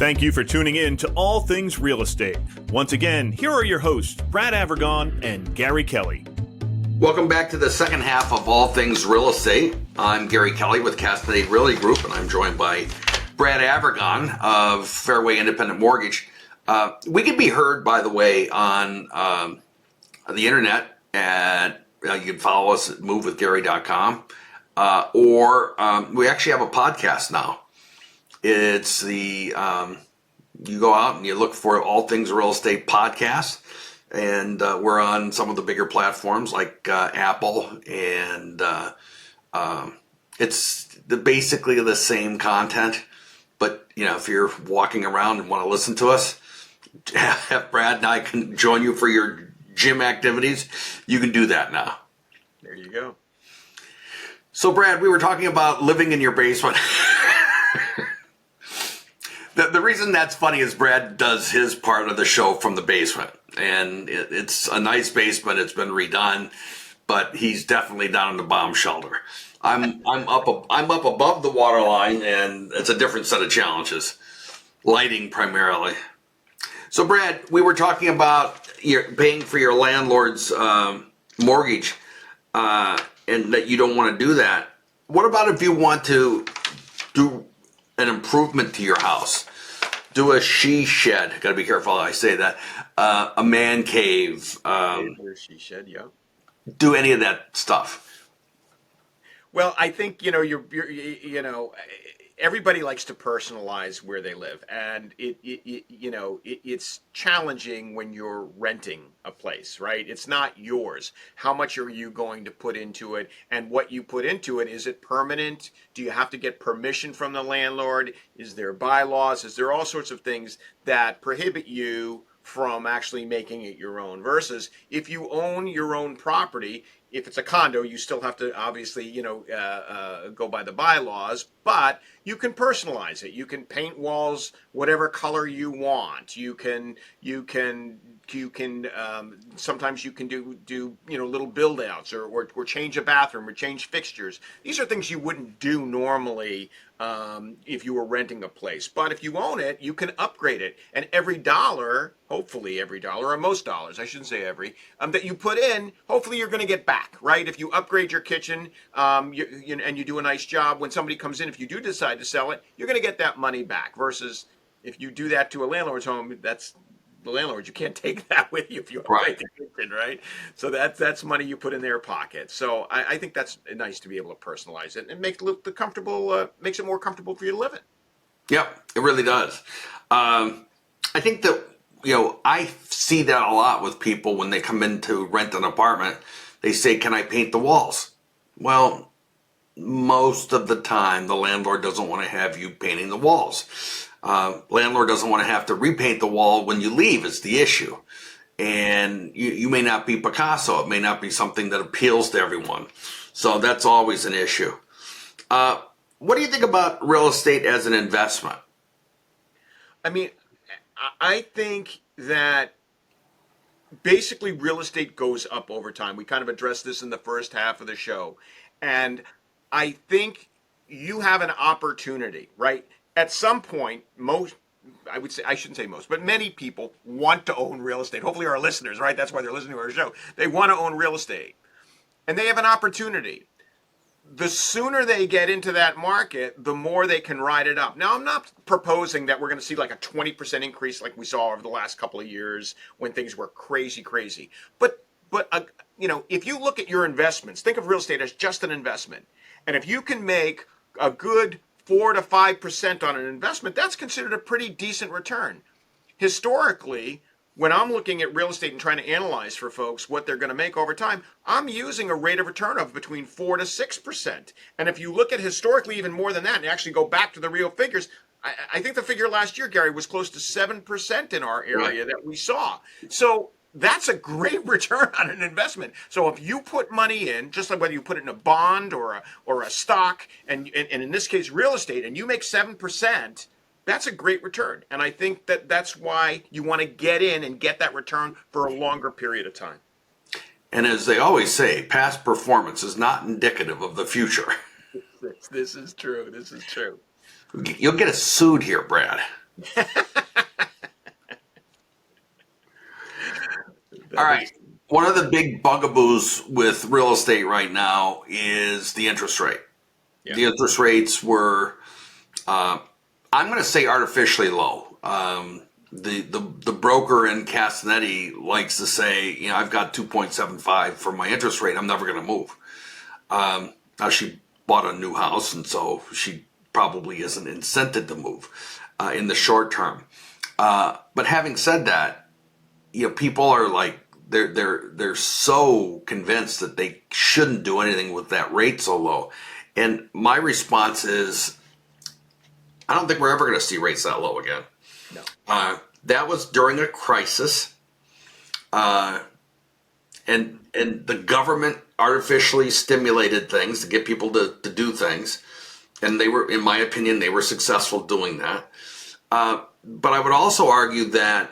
Thank you for tuning in to All Things Real Estate. Once again, here are your hosts, Brad Avergon and Gary Kelley. Welcome back to the second half of All Things Real Estate. I'm Gary Kelley with Castaneda Realty Group, and I'm joined by Brad Avergon of Fairway Independent Mortgage. We can be heard, by the way, on the internet, and you can follow us at movewithgary.com, or we actually have a podcast now. It's the you go out and you look for All Things Real Estate podcast, and we're on some of the bigger platforms like Apple, and it's basically the same content. But if you're walking around and want to listen to us, have Brad and I can join you for your gym activities. You can do that now. There you go. So, Brad, we were talking about living in your basement. The reason that's funny is Brad does his part of the show from the basement, and it's a nice basement. It's been redone, but he's definitely down in the bomb shelter. I'm up above the water line, and it's a different set of challenges, lighting primarily. So, Brad, we were talking about paying for your landlord's mortgage, and that you don't want to do that. What about if you want to do an improvement to your house? Do a she shed. Got to be careful how I say that. A man cave. She shed, yeah. Do any of that stuff. Well, I think everybody likes to personalize where they live, and it's challenging when you're renting a place, right? It's not yours. How much are you going to put into it, and what you put into it, is it permanent? Do you have to get permission from the landlord? Is there bylaws? Is there all sorts of things that prohibit you from actually making it your own? Versus if you own your own property, if it's a condo, you still have to obviously, go by the bylaws, but you can personalize it. You can paint walls whatever color you want. You can sometimes you can do little build outs or change a bathroom or change fixtures. These are things you wouldn't do normally if you were renting a place. But if you own it, you can upgrade it. And every dollar, hopefully every dollar, or most dollars, I shouldn't say every, that you put in, hopefully you're going to get back, right? If you upgrade your kitchen and you do a nice job, when somebody comes in, if you do decide to sell it, you're going to get that money back. Versus if you do that to a landlord's home, that's the landlord. You can't take that with you if you upgrade the kitchen, right? So that's money you put in their pocket. So I think that's nice to be able to personalize it and make it look makes it more comfortable for you to live in. Yep, it really does. I think that I see that a lot with people when they come in to rent an apartment. They say, "Can I paint the walls?" Well, most of the time, the landlord doesn't want to have you painting the walls. Landlord doesn't want to have to repaint the wall when you leave is the issue. And you may not be Picasso. It may not be something that appeals to everyone. So that's always an issue. What do you think about real estate as an investment? I mean, I think that basically real estate goes up over time. We kind of addressed this in the first half of the show. And I think you have an opportunity, right? At some point, I shouldn't say most, but many people want to own real estate. Hopefully our listeners, right? That's why they're listening to our show. They want to own real estate. And they have an opportunity. The sooner they get into that market, the more they can ride it up. Now, I'm not proposing that we're going to see like a 20% increase like we saw over the last couple of years when things were crazy. But if you look at your investments, think of real estate as just an investment. And if you can make a good 4 to 5% on an investment, that's considered a pretty decent return. Historically, when I'm looking at real estate and trying to analyze for folks what they're going to make over time, I'm using a rate of return of between 4 to 6%. And if you look at historically even more than that and actually go back to the real figures, I think the figure last year, Gary, was close to 7% in our area that we saw. So that's a great return on an investment. So if you put money in, just like whether you put it in a bond or a stock, and in this case real estate, and you make 7%, that's a great return. And I think that's why you want to get in and get that return for a longer period of time. And as they always say, past performance is not indicative of the future. This is true. This is true. You'll get us sued here, Brad. All That right. is, One of the big bugaboos with real estate right now is the interest rate. yeah. The interest rates were, uh, I'm going to say, artificially low. The broker in Castanetti likes to say, I've got 2.75 for my interest rate. I'm never going to move. Now she bought a new house, and so she probably isn't incented to move in the short term. But having said that, people are like they're so convinced that they shouldn't do anything with that rate so low. And my response is, I don't think we're ever going to see rates that low again. No. That was during a crisis, and the government artificially stimulated things to get people to do things, and they were, in my opinion, they were successful doing that. But I would also argue that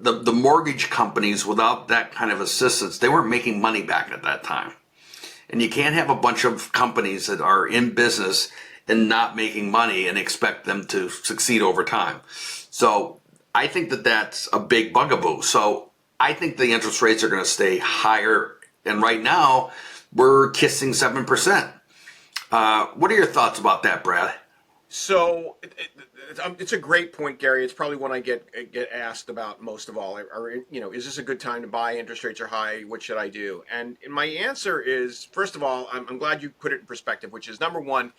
the mortgage companies, without that kind of assistance, they weren't making money back at that time. And you can't have a bunch of companies that are in business and not making money and expect them to succeed over time. So I think that that's a big bugaboo. So I think the interest rates are going to stay higher. And right now, we're kissing 7%. What are your thoughts about that, Brad? So it's a great point, Gary. It's probably one I get asked about most of all. Is this a good time to buy? Interest rates are high. What should I do? And my answer is, first of all, I'm glad you put it in perspective, which is number one,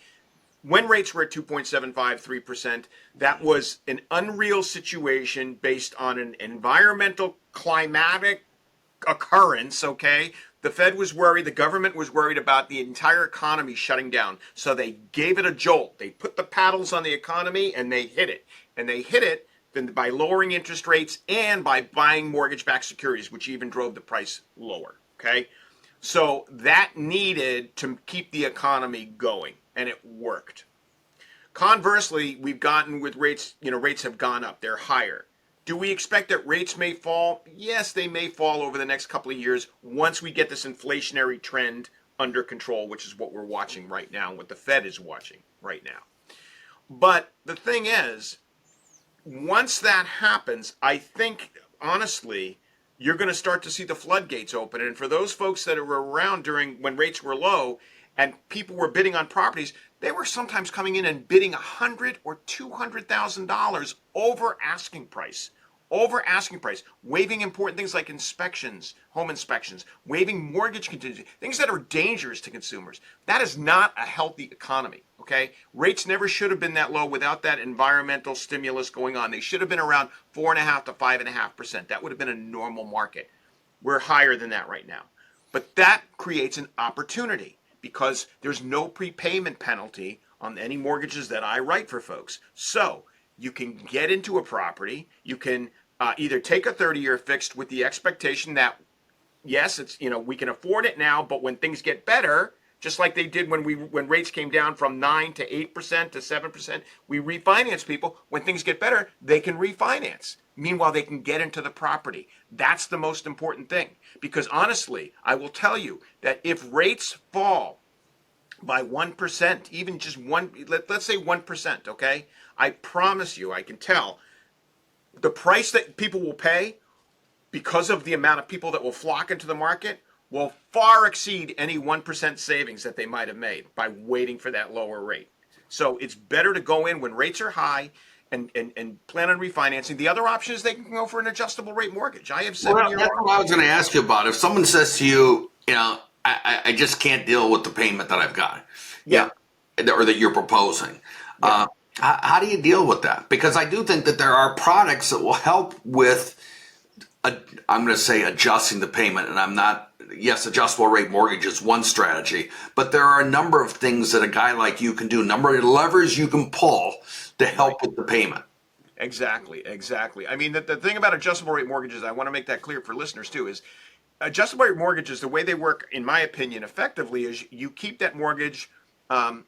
when rates were at 2.75, 3%, that was an unreal situation based on an environmental climatic occurrence, okay? The Fed was worried, the government was worried about the entire economy shutting down. So they gave it a jolt. They put the paddles on the economy and they hit it. And they hit it then by lowering interest rates and by buying mortgage-backed securities, which even drove the price lower, okay? So that needed to keep the economy going, and it worked. Conversely, we've gotten with rates, rates have gone up. They're higher. Do we expect that rates may fall? Yes, they may fall over the next couple of years once we get this inflationary trend under control, which is what we're watching right now, what the Fed is watching right now. But the thing is, once that happens, I think, honestly, you're going to start to see the floodgates open. And for those folks that were around during when rates were low and people were bidding on properties, they were sometimes coming in and bidding $100,000 or $200,000 over asking price, waiving important things like inspections, home inspections, waiving mortgage contingency, things that are dangerous to consumers. That is not a healthy economy, okay? Rates never should have been that low without that environmental stimulus going on. They should have been around 4.5% to 5.5%. That would have been a normal market. We're higher than that right now. But that creates an opportunity because there's no prepayment penalty on any mortgages that I write for folks. So you can get into a property. You can either take a 30-year fixed with the expectation that, yes, it's we can afford it now, but when things get better, just like they did when rates came down from 9 to 8% to 7%, we refinance people. When things get better, they can refinance. Meanwhile, they can get into the property. That's the most important thing. Because honestly, I will tell you that if rates fall by 1%, even just let's say 1%, okay? I promise you, I can tell, the price that people will pay because of the amount of people that will flock into the market will far exceed any 1% savings that they might have made by waiting for that lower rate. So it's better to go in when rates are high and plan on refinancing. The other option is they can go for an adjustable rate mortgage. I have Well, 7-year that's what I was going to ask you about. If someone says to you, I just can't deal with the payment that I've got, Yeah. or that you're proposing. Yeah. How do you deal with that? Because I do think that there are products that will help with, I'm going to say, adjusting the payment. And I'm not, yes, adjustable rate mortgage is one strategy, but there are a number of things that a guy like you can do, a number of levers you can pull to help with the payment. Exactly. I mean, the thing about adjustable rate mortgages, I want to make that clear for listeners too, is adjustable rate mortgages, the way they work, in my opinion, effectively is you keep that mortgage.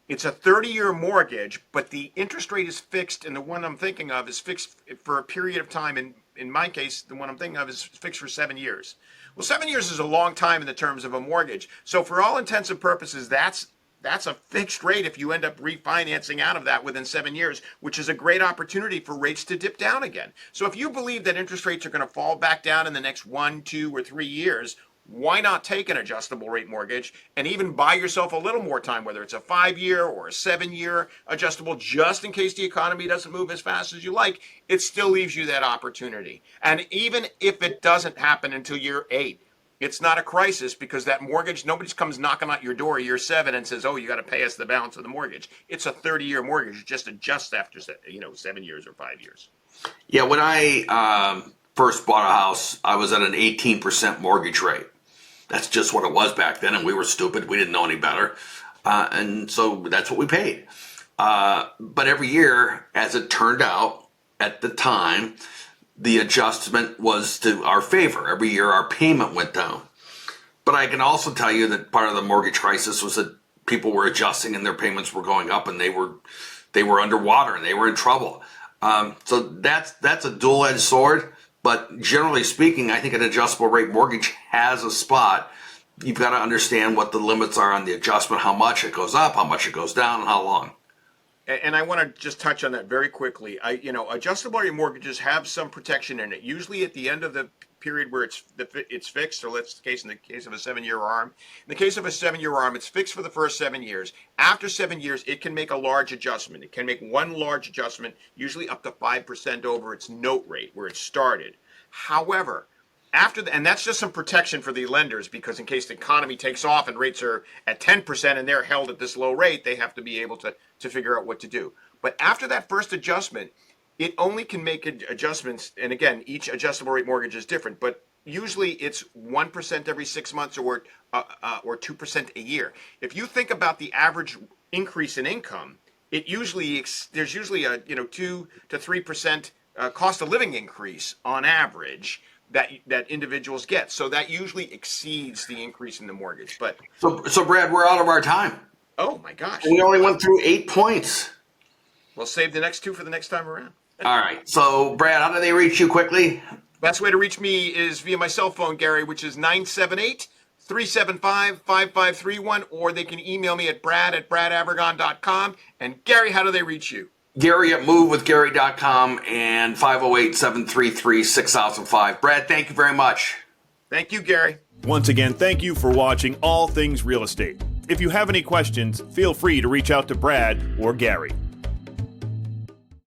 It's a 30-year mortgage, but the interest rate is fixed, and the one I'm thinking of is fixed for a period of time. And in my case, the one I'm thinking of is fixed for 7 years. Well, 7 years is a long time in the terms of a mortgage. So for all intents and purposes, that's that's a fixed rate if you end up refinancing out of that within 7 years, which is a great opportunity for rates to dip down again. So if you believe that interest rates are going to fall back down in the next 1, 2, or 3 years, why not take an adjustable rate mortgage and even buy yourself a little more time, whether it's a 5-year or a 7-year adjustable, just in case the economy doesn't move as fast as you like. It still leaves you that opportunity. And even if it doesn't happen until year 8, it's not a crisis, because that mortgage, nobody comes knocking at your door year 7 and says, oh, you got to pay us the balance of the mortgage. It's a 30-year mortgage. It just adjusts after 7 years or 5 years. Yeah, when I first bought a house, I was at an 18% mortgage rate. That's just what it was back then, and we were stupid. We didn't know any better. And so that's what we paid. But every year, as it turned out, at the time, the adjustment was to our favor. Every year, our payment went down. But I can also tell you that part of the mortgage crisis was that people were adjusting and their payments were going up, and they were underwater and they were in trouble. So that's a dual-edged sword. But generally speaking, I think an adjustable rate mortgage has a spot. You've got to understand what the limits are on the adjustment, how much it goes up, how much it goes down, and how long. And I want to just touch on that very quickly. Adjustable rate mortgages have some protection in it. Usually at the end of the period where it's fixed, or let's case in the case of a 7-year ARM. In the case of a 7-year ARM, it's fixed for the first 7 years. After 7 years, it can make a large adjustment. It can make one large adjustment, usually up to 5% over its note rate where it started. However, and that's just some protection for the lenders, because in case the economy takes off and rates are at 10% and they're held at this low rate, they have to be able to figure out what to do. But after that first adjustment, it only can make adjustments, and again, each adjustable rate mortgage is different, but usually it's 1% every 6 months or 2% a year. If you think about the average increase in income, there's usually a 2 to 3% cost of living increase on average that individuals get. So that usually exceeds the increase in the mortgage. But so Brad, we're out of our time. Oh my gosh! We only went through 8 points. We'll save the next 2 for the next time around. All right. So, Brad, how do they reach you quickly? Best way to reach me is via my cell phone, Gary, which is 978-375-5531, or they can email me at brad@bradavergon.com. And Gary, how do they reach you? Gary at movewithgary.com and 508-733-6005. Brad, thank you very much. Thank you, Gary. Once again, thank you for watching All Things Real Estate. If you have any questions, feel free to reach out to Brad or Gary.